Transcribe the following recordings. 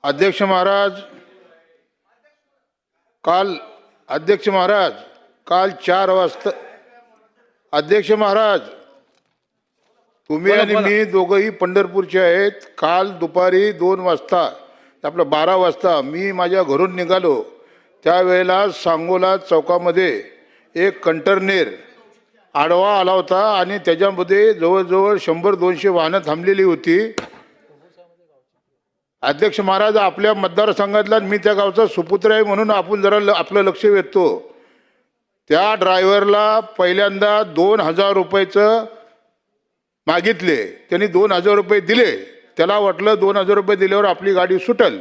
अध्यक्ष महाराज, काल 4 वाजता अध्यक्ष महाराज, तुम्ही आणि मी दोघंही पंढरपूरचे आहेत. काल दुपारी 2 वाजता आपलं 12 वाजता मी माझ्या घरून निघालो. त्यावेळेला सांगोला चौकामध्ये एक कंटेनर आडवा आला होता आणि त्याच्यामध्ये जवळजवळ 100-200 वाहनं थांबलेली होती. अध्यक्ष महाराज, आपल्या मतदारसंघातला मी त्या गावचा सुपुत्र आहे म्हणून आपण जरा आपलं लक्ष वेधतो. त्या ड्रायव्हरला पहिल्यांदा 2000 रुपयाचं मागितले. त्यांनी 2000 रुपये दिले. त्याला वाटलं 2000 रुपये दिल्यावर आपली गाडी सुटल.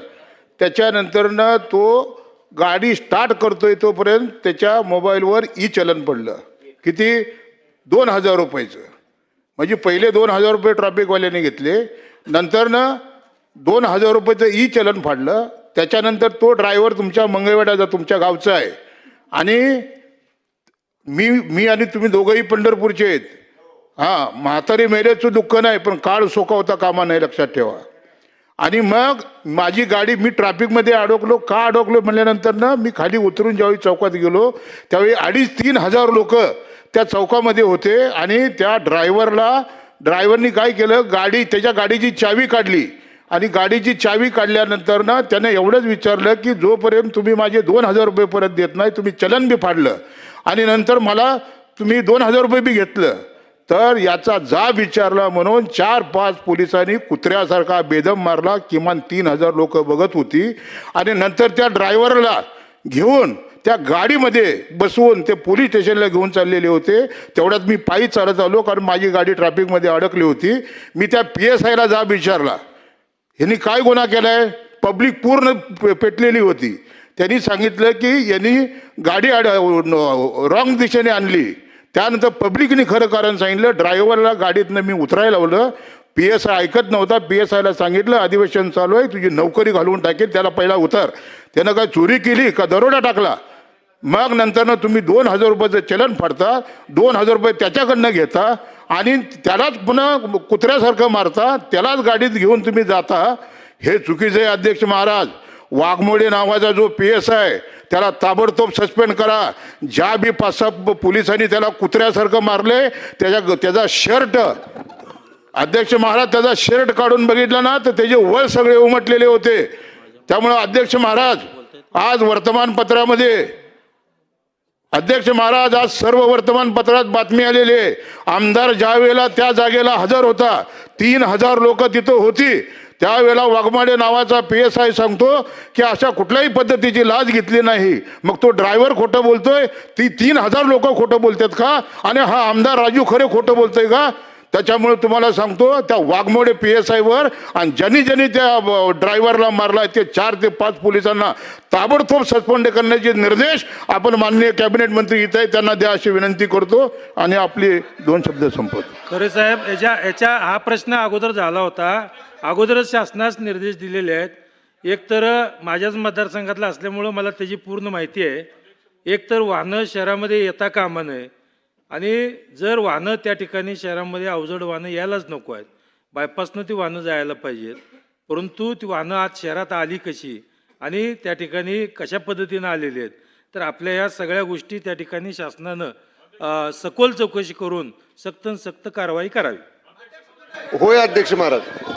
त्याच्यानंतरनं तो गाडी स्टार्ट करतोय तोपर्यंत त्याच्या मोबाईलवर चलन पडलं. किती? 2000 रुपयाचं. म्हणजे पहिले 2000 रुपये ट्रॅफिकवाल्याने घेतले, नंतरनं 2000 रुपयाचं चलन फाडलं. त्याच्यानंतर तो ड्रायव्हर तुमच्या मंगळवेढ्याचा तुमच्या गावचा आहे आणि मी आणि तुम्ही दोघंही पंढरपूरचे आहेत. हां, म्हातारी मेल्याचं दुःख नाही, पण काळ सोकावता कामा नाही, लक्षात ठेवा. आणि मग माझी गाडी, मी ट्रॅफिकमध्ये अडकलो. का अडकलो म्हणल्यानंतर ना, मी खाली उतरून ज्यावेळी चौकात गेलो त्यावेळी 2,500-3 हजार लोक त्या चौकामध्ये होते. आणि त्या ड्रायव्हरनी काय केलं, त्याच्या गाडीची चावी काढली आणि गाडीची चावी काढल्यानंतर ना त्याने एवढंच विचारलं की जोपर्यंत तुम्ही माझे 2000 रुपये परत देत नाही, तुम्ही चलन बी फाडलं आणि नंतर मला तुम्ही 2000 रुपये बी घेतलं. तर याचा जाब विचारला म्हणून 4-5 पोलिसांनी कुत्र्यासारखा बेदम मारला. किमान 3000 लोक बघत होती. आणि नंतर त्या ड्रायव्हरला घेऊन त्या गाडीमध्ये बसवून ते पोलीस स्टेशनला घेऊन चाललेले होते. तेवढ्यात मी पायी चालत आलो, कारण माझी गाडी ट्रॅफिकमध्ये अडकली होती. मी त्या PSIला जाब विचारला, ह्यांनी काय गुन्हा केलाय? पब्लिक पूर्ण पेटलेली होती. त्यांनी सांगितलं की यांनी गाडी रॉंग दिशेने आणली. त्यानंतर पब्लिकने खरं कारण सांगितलं. ड्रायव्हरला गाडीतनं मी उतरायला लावलं. PSI ऐकत नव्हता. PSIला सांगितलं अधिवेशन चालू आहे, तुझी नोकरी घालवून टाकेल, त्याला पहिला उतर. त्यानं काय चोरी केली का दरोडा टाकला? मग नंतरनं तुम्ही 2000 रुपयाचं चलन फाडता, 2000 रुपये त्याच्याकडनं घेता आणि त्यालाच पुन्हा कुत्र्यासारखं मारता, त्यालाच गाडीत घेऊन तुम्ही जाता. हे चुकीचं आहे अध्यक्ष महाराज. वाघमोडे नावाचा जो PSI त्याला ताबडतोब सस्पेंड करा. ज्या बी 5-6 पोलिसांनी त्याला कुत्र्यासारखं मारले, त्याचा शर्ट, अध्यक्ष महाराज, त्याचा शर्ट काढून बघितला ना तर त्याचे वळ सगळे उमटलेले होते. त्यामुळे अध्यक्ष महाराज, आज वर्तमानपत्रामध्ये, अध्यक्ष महाराज, आज सर्व वर्तमानपत्रात बातमी आलेली आहे. आमदार ज्या वेळेला त्या जागेला हजर होता, 3000 लोक तिथं होती, त्यावेळेला वाघमाडे नावाचा PSI सांगतो की अशा कुठल्याही पद्धतीची लाच घेतली नाही. मग तो ड्रायव्हर खोटं बोलतोय? 3000 लोक खोटं बोलतात का? आणि हा आमदार राजू खरे खोटं बोलतोय का? त्याच्यामुळे तुम्हाला सांगतो, त्या वाघमोडे PSI वर आणि ज्यांनी त्या ड्रायव्हरला मारला ते 4 ते 5 पोलिसांना ताबडतोब सस्पेंड करण्याचे निर्देश आपण माननीय कॅबिनेट मंत्री इथे त्यांना द्या अशी विनंती करतो आणि आपले 2 शब्द संपवतो. खरे साहेब, याच्या हा प्रश्न अगोदर झाला होता. अगोदरच शासनास निर्देश दिलेले आहेत. एक तर माझ्याच मतदारसंघातला असल्यामुळं मला त्याची पूर्ण माहिती आहे. एक तर वाहनं शहरामध्ये येता कामा नये आणि जर वाहनं त्या ठिकाणी शहरामध्ये अवजड वाहनं यायलाच नको आहेत, बायपासनं ती वाहनं जायला पाहिजेत. परंतु ती वाहनं आज शहरात आली कशी आणि त्या ठिकाणी कशा पद्धतीनं आलेली आहेत, तर आपल्या या सगळ्या गोष्टी त्या ठिकाणी शासनानं सखोल चौकशी करून सक्त कारवाई करावी. होय अध्यक्ष महाराज.